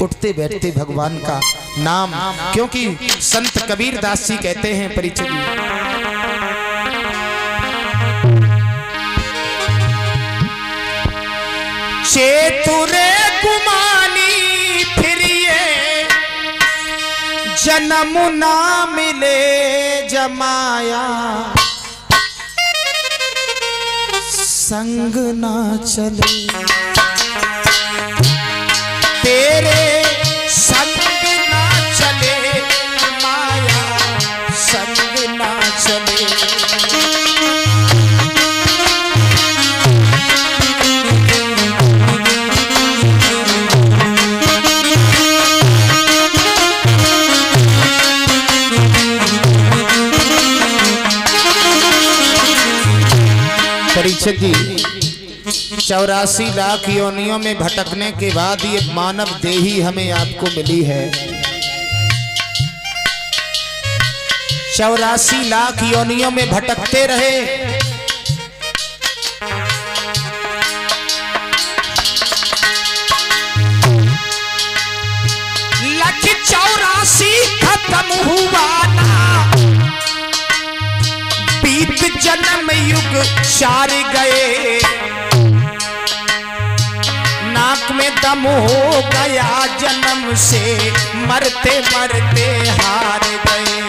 उठते बैठते भगवान का नाम, क्योंकि संत कबीर दास जी कहते हैं परीक्षित जी, चेतुरे गुमानी फिरिए जन्म ना मिले जमाया, संग ना चले तेरे संग ना चले माया, संग ना चले। परीक्षित जी, 84 लाख योनियों में भटकने के बाद ये मानव देही हमें आपको मिली है। 84 लाख योनियों में भटकते रहे, लख 84 खत्म हुआ ना, बीत जन्म युग 4 गए, नाक में दम हो गया जन्म से, मरते मरते हार गए।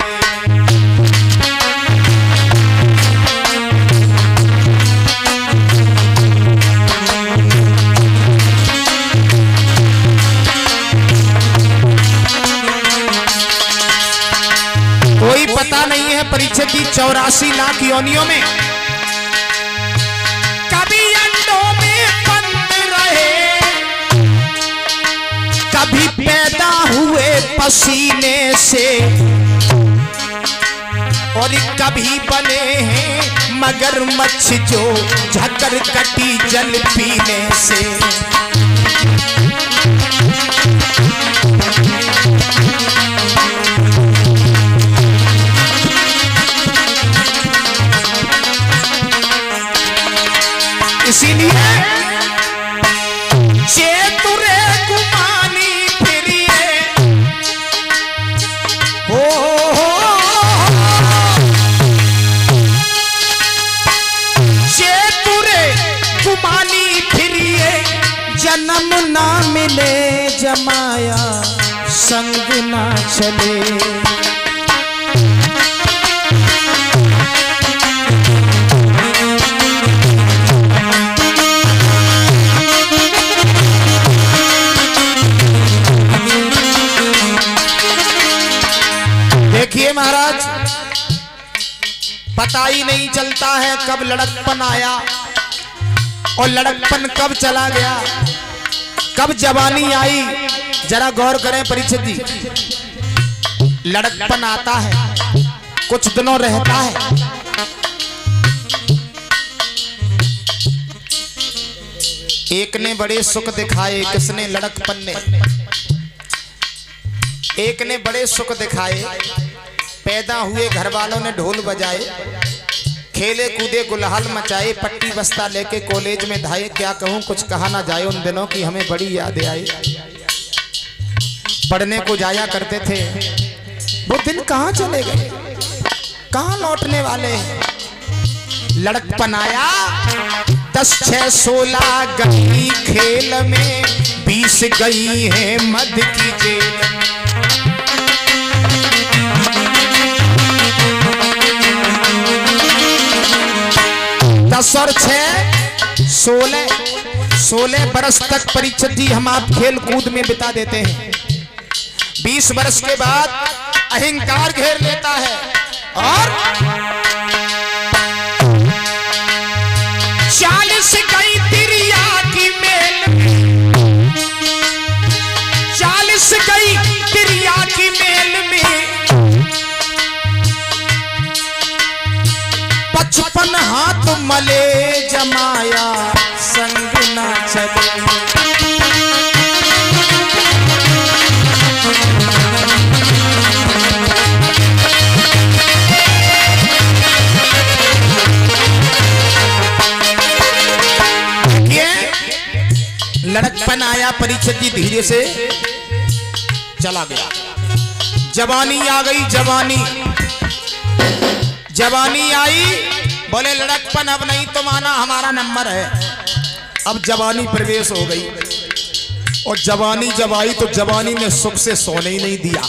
कोई पता नहीं है परीक्षित जी, 84 लाख योनियों में कभी अंडों में बंद रहे, कभी पैदा हुए पसीने से, और कभी बने हैं मगरमच्छ जो झकर कटी जल पीने से। इसीलिए चेतुरे गुमानी फिरिए, हो चेतुरे गुमानी फिरिए, जन्म ना मिले जमाया, संग ना चले। देखिए महाराज, पता ही नहीं चलता है कब लड़कपन आया और लड़कपन कब चला गया, कब जवानी आई। जरा गौर करें परीक्षित जी, लड़कपन आता है, कुछ दिनों रहता है, एक ने बड़े सुख दिखाए, किसने? लड़कपन ने। एक ने बड़े सुख दिखाए, पैदा हुए घर वालों ने ढोल बजाए, खेले कूदे गुलहाल मचाए, पट्टी बस्ता लेके कॉलेज में धाए। क्या कहूँ, कुछ कहा ना जाए, उन दिनों की हमें बड़ी यादें आई। पढ़ने को जाया करते थे, वो दिन कहाँ चले गए, कहाँ लौटने वाले हैं। लड़कपन आया, 10, 6, 16 गई खेल में, 20 गई है मध की जेल। 10 और 6 16 बरस तक परीक्षित जी हम आप खेल कूद में बिता देते हैं। 20 वर्ष के बाद अहंकार घेर लेता है और 40 गई तिरिया की मेल में, 40 गई तिरिया की मेल में, 55 हाथ मले जमाया, संग ना चले। लड़कपन आया परीक्षित जी धीरे से, चला गया। जवानी आ गई, जवानी जवानी आई, बोले लड़कपन अब नहीं तो माना हमारा नंबर है। अब जवानी प्रवेश हो गई और जवानी जब आई तो जवानी ने सुख से सोने ही नहीं दिया।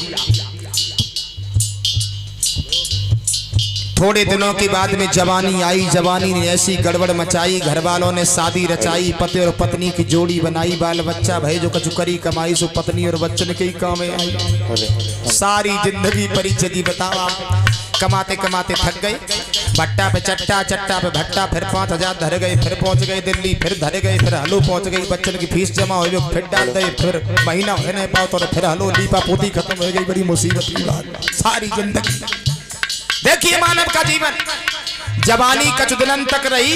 थोड़े दिनों के बाद में जवानी आई, जवानी ने ऐसी गड़बड़ मचाई, घर वालों ने शादी रचाई, पति और पत्नी की जोड़ी बनाई, बाल बच्चा भाई जो कचुकरी कमाई सो पत्नी और बच्चन के ही काम में आई। सारी जिंदगी परिचय बतावा, कमाते कमाते थक गए, भट्टा पे चट्टा, चट्टा पे भट्टा, फिर 5000 धर गए, फिर पहुंच गए दिल्ली, फिर धरे गए, फिर हलो पहुंच गई, बच्चन की फीस जमा हो गई, फिर डाल गए, फिर महीना हो नहीं पाओ तो फिर हलो लीपा पोती खत्म हो गई। बड़ी मुसीबत की बात सारी जिंदगी। देखिए मानव का जीवन, जवानी कछ दिनन तक रही,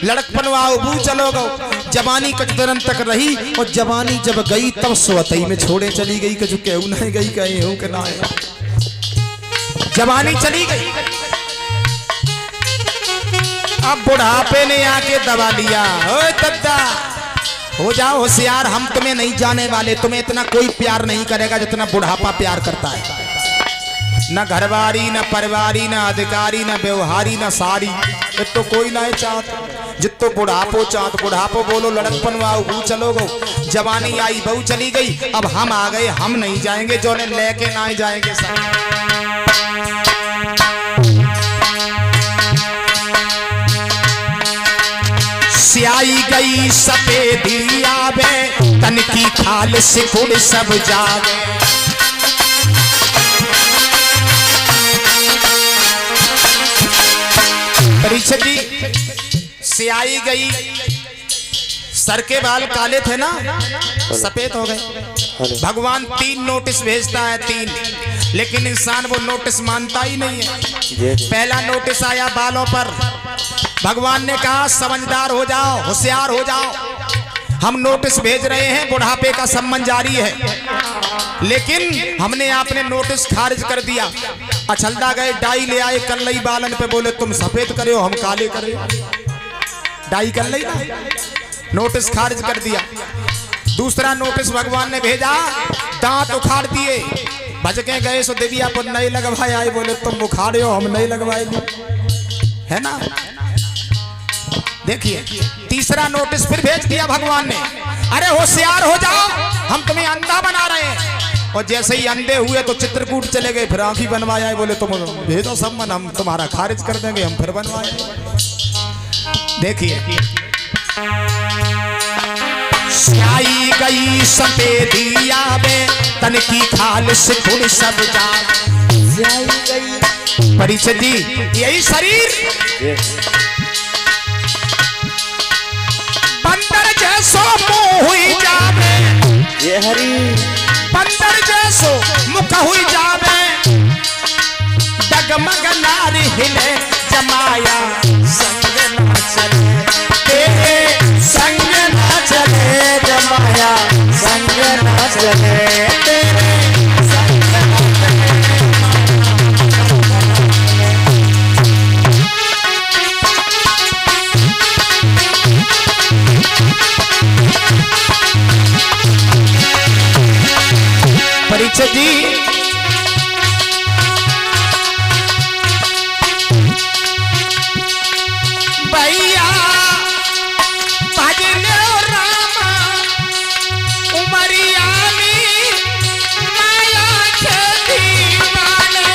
लड़कपन वाबू चलो गो, जवानी कछ दिनन तक रही और जवानी जब गई तब स्वतई में छोड़े चली गई। कछु कहू नहीं गई, कहे हूं कि ना, जवानी चली गई। अब बुढ़ापे ने आके दबा लिया। ओए दद्दा हो जाओ होशियार, हम तुम्हें नहीं जाने वाले, तुम्हें इतना कोई प्यार नहीं करेगा जितना बुढ़ापा प्यार करता है। न घरवारी, न परिवारी, न अधिकारी, न व्यवहारी, न सारी, तो कोई ना चाहत जितो बुढ़ापो चाहत। बुढ़ापो बोलो लड़कपन वाऊ चलो गो, जवानी आई बहू चली गई, अब हम आ गए, हम नहीं जाएंगे, जो ने लेके ना जाएंगे सब। स्याई गई सफेदी आवे, तन की खाल सिकुड़ सब जावे। परीक्षा जी स्याई गई, सर के बाल काले थे ना, सफेद हो गए। भगवान 3 नोटिस भेजता है, 3, लेकिन इंसान वो नोटिस मानता ही नहीं है। पहला नोटिस आया बालों पर, भगवान ने कहा समझदार हो जाओ, होशियार हो जाओ, हम नोटिस भेज रहे हैं, बुढ़ापे का सम्मन जारी है। लेकिन हमने आपने नोटिस खारिज कर दिया। अछलदा गए, डाई ले आए, कल्लई बालन पे, बोले तुम सफेद करे हो, हम काले करे। डाई कल्लई ना, नोटिस खारिज कर दिया। दूसरा नोटिस भगवान ने भेजा, दांत उखाड़ दिए, भज के गए सो देविया पर नहीं लगवाए आए, बोले तुम उखाड़े हो, हम नहीं लगवाए, है ना। देखिए तीसरा नोटिस फिर भेज दिया भगवान ने, अरे होशियार हो जाओ, हम तुम्हें अंधा बना रहे हैं। और जैसे ही अंधे हुए तो चित्रकूट चले गए, फिर आंखी बनवाया, बोले तुम भेजो सम्मन, हम तुम्हारा खारिज कर देंगे, हम फिर बनवाए। देखिए स्याई गई सफेदी आवे, तन की खाल सिकुड़ सब जावे। परिचय जी यही शरीर बंदर जैसो मुंह हुई जावे, ये हरी बंदर जैसो मुख हुई जावे, डगमग नारी हिले जमाया, संग ना चले तेरे संग ना चले, जमाया संग ना चले तेरे संग ना चले। परीक्षा जी भैया भजने रामा उमरिया में माया खेती वाले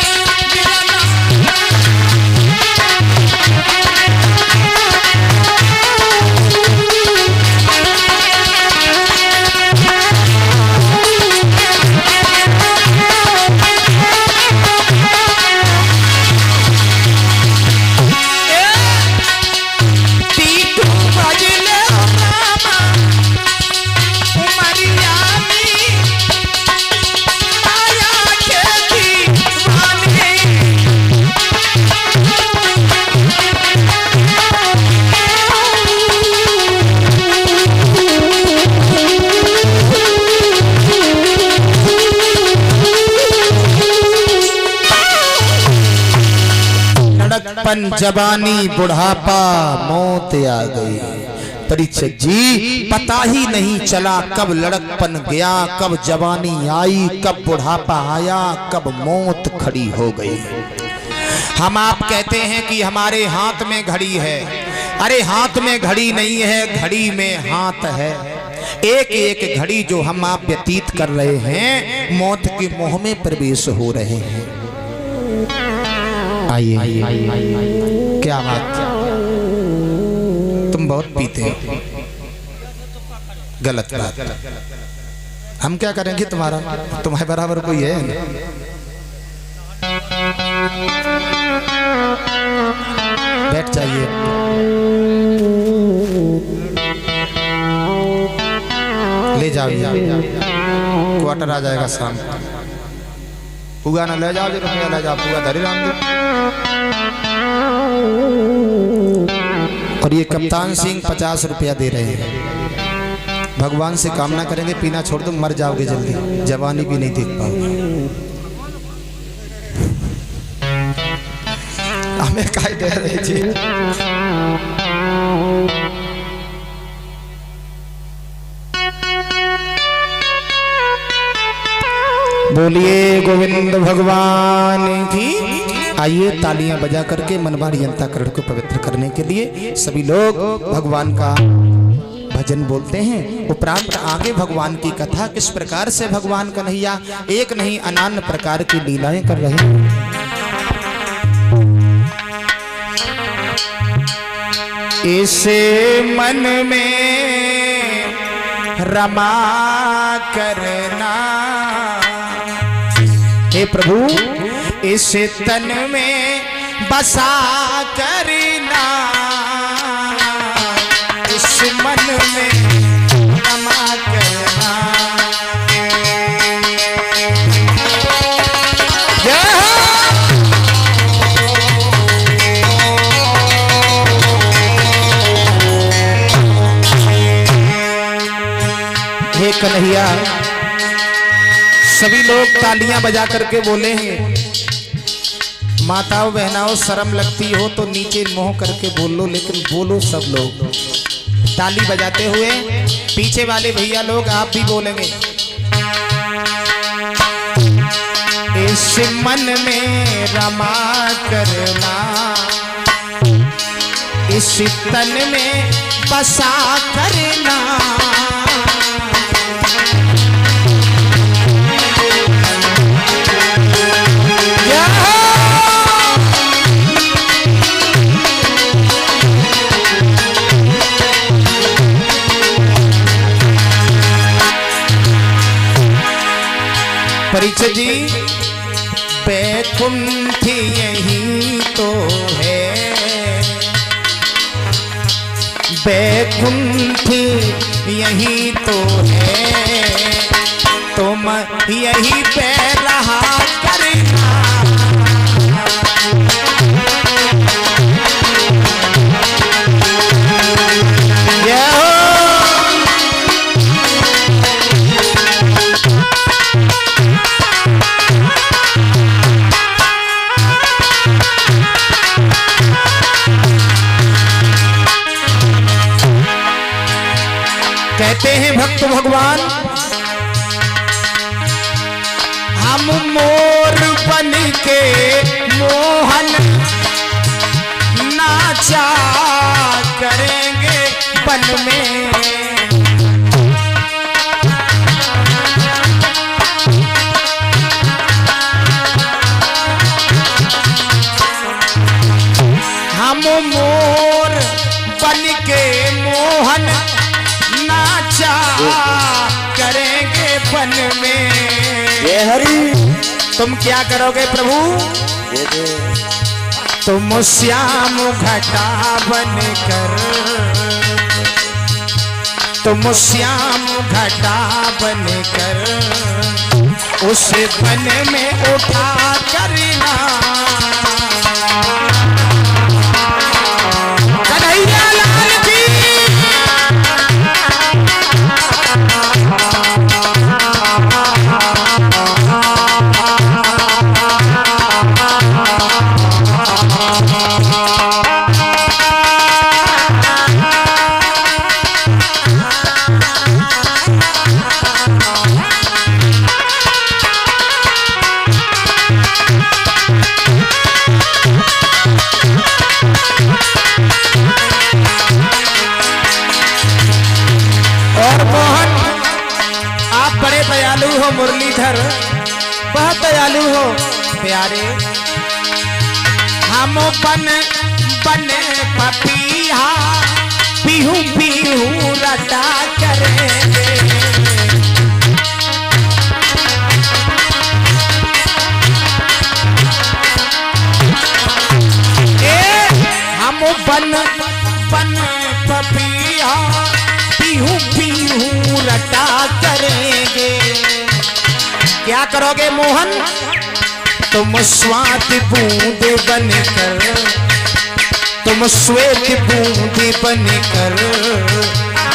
जवानी बुढ़ापा मौत आ गई। परीक्षित जी पता ही नहीं चला कब लड़कपन गया, कब जवानी आई, कब बुढ़ापा आया, कब मौत खड़ी हो गई। हम आप कहते हैं कि हमारे हाथ में घड़ी है, अरे हाथ में घड़ी नहीं है, घड़ी में हाथ है। एक एक घड़ी जो हम आप व्यतीत कर रहे हैं मौत के मुंह में प्रवेश हो रहे हैं। आइए क्या बात, तुम बहुत पीते हो, गलत बात। हम क्या करेंगे, तुम्हारा तुम्हारे बराबर कोई है? बैठ जाइए। ले जाओ, क्वार्टर आ जाएगा शाम। पुआ ना ले जाओ, जो रुपया ले जाओ, पुआ धरी राम दे। और ये कप्तान सिंह 50 रुपया दे रहे हैं। भगवान से कामना करेंगे पीना छोड़ दो, मर जाओगे जल्दी, जवानी भी नहीं देख पाओगे। हमें काय दे रहे जी। बोलिए गोविंद भगवान की। आइए तालियां बजा करके मनमाड़ी अंतःकरण को पवित्र करने के लिए सभी लोग भगवान का भजन बोलते हैं। उपरांत आगे भगवान की कथा, किस प्रकार से भगवान कन्हैया एक नहीं अनन्य प्रकार की लीलाएं कर रहे हैं। इसे मन में रमा करना, हे प्रभु इस तन में बसा करना, इस मन में रमा करना। हे कन्हैया, सभी लोग तालियां बजा करके बोले हैं। माताओं बहनाओं शर्म लगती हो तो नीचे मुंह करके बोल लो, लेकिन बोलो सब लोग ताली बजाते हुए। पीछे वाले भैया लोग आप भी बोलेंगे। इस मन में रमा करना, इस तन में बसा करना, परीक्षित जी बैकुंठ यही तो है, बैकुंठ यही तो है, तुम यही पे रहा करना। कहते हैं भक्त भगवान, हम मोर बन के मोहन नाचा करेंगे बन में, हम मोर बन के मोहन नाचा करेंगे बन में। ये हरि तुम क्या करोगे प्रभु? तुम श्याम घटा बनकर, तुम श्याम घटा बनकर उस बन में उठा करना। कन्हैया लाल की दयालु हो मुरलीधर, बहुत दयालु हो प्यारे। हम बन बने पपिया पीहू पीहू रटा करेंगे। हम बन बन पपिया पीहू पीहू रटा करेंगे। क्या करोगे मोहन? तुम स्वाति बूंद बनकर, तुम श्वेत बूंद बनकर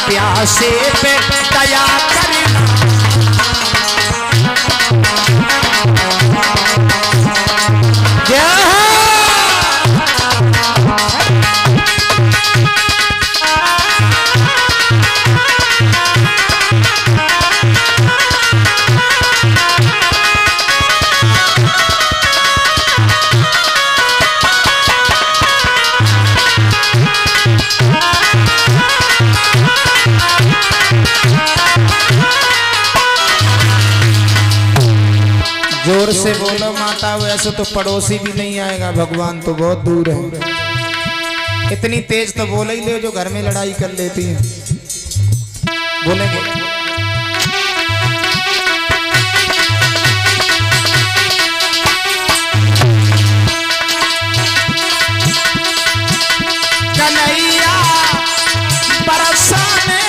प्यासे पे दया करना। जोर से बोलो माता, वैसे तो पड़ोसी भी नहीं आएगा, भगवान तो बहुत दूर है। इतनी तेज तो बोले ही ले जो घर में लड़ाई कर लेती है। बोलेंगे कन्हैया बरसाने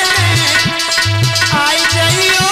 आई जाइयो,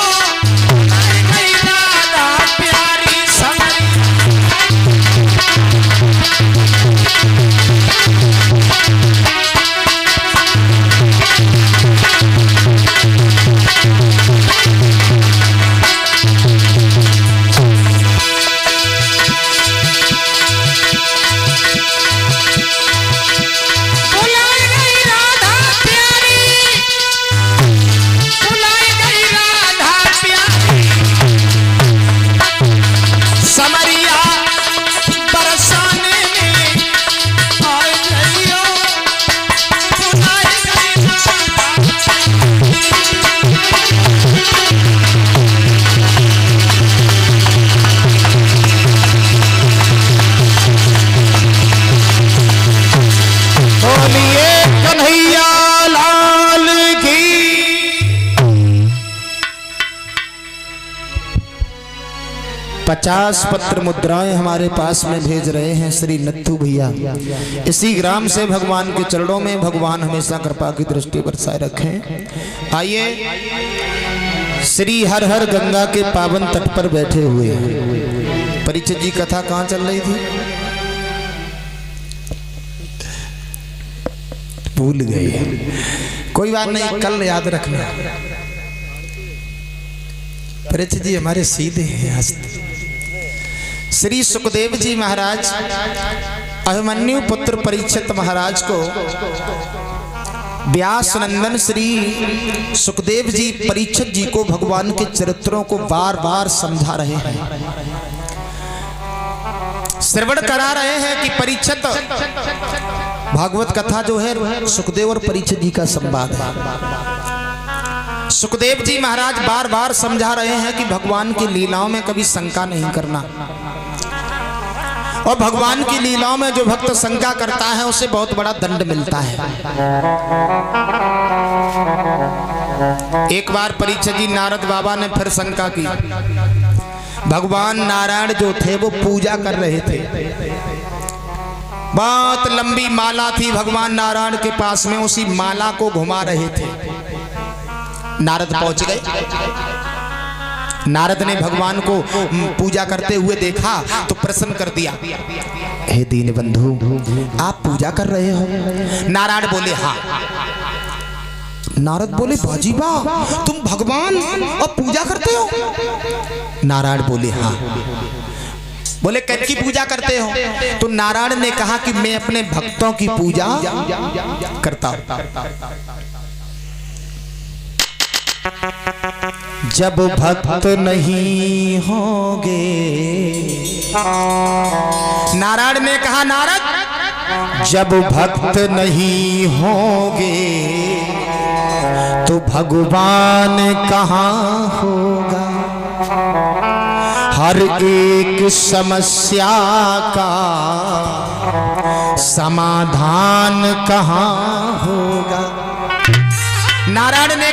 कन्हैया लाल की। 50 पत्र मुद्राएं हमारे पास में भेज रहे हैं श्री नत्थू भैया। इसी ग्राम से भगवान के चरणों में भगवान हमेशा कृपा की दृष्टि बरसाए रखें। आइए श्री हर हर गंगा के पावन तट पर बैठे हुए परीक्षित जी, कथा कहाँ चल रही थी? भूल गए, कोई बात नहीं, कल याद रखना। परीक्षित जी हमारे सीधे हैं। श्री सुखदेव जी महाराज अभिमन्यु पुत्र परीक्षित महाराज को व्यास नंदन श्री सुखदेव जी परीक्षित जी को भगवान के चरित्रों को बार बार समझा रहे हैं, श्रवण करा रहे हैं कि परीक्षित भागवत कथा जो है सुखदेव और परीक्षित जी का संवाद है। सुखदेव जी महाराज बार बार समझा रहे हैं कि भगवान की लीलाओं में कभी शंका नहीं करना, और भगवान की लीलाओं में जो भक्त शंका करता है उसे बहुत बड़ा दंड मिलता है। एक बार परीक्षित जी नारद बाबा ने फिर शंका की। भगवान नारायण जो थे वो पूजा कर रहे थे, बहुत लंबी माला थी भगवान नारायण के पास में, उसी माला को घुमा रहे थे। नारद पहुंच गए। नारद ने भगवान को पूजा करते हुए देखा तो प्रसन्न कर दिया। हे दीन बंधु, आप पूजा कर रहे हो? नारायण बोले हाँ। नारद बोले बाजीबा, तुम भगवान और पूजा करते हो? नारायण बोले हाँ। बोले किसकी पूजा करते हो? तो नारायण ने कहा कि मैं अपने भक्तों की पूजा करता हूं। जब भक्त नहीं होंगे, नारायण ने कहा नारद, जब भक्त नहीं होंगे तो भगवान कहाँ होगा? हर एक समस्या का समाधान कहाँ होगा। नारायण ने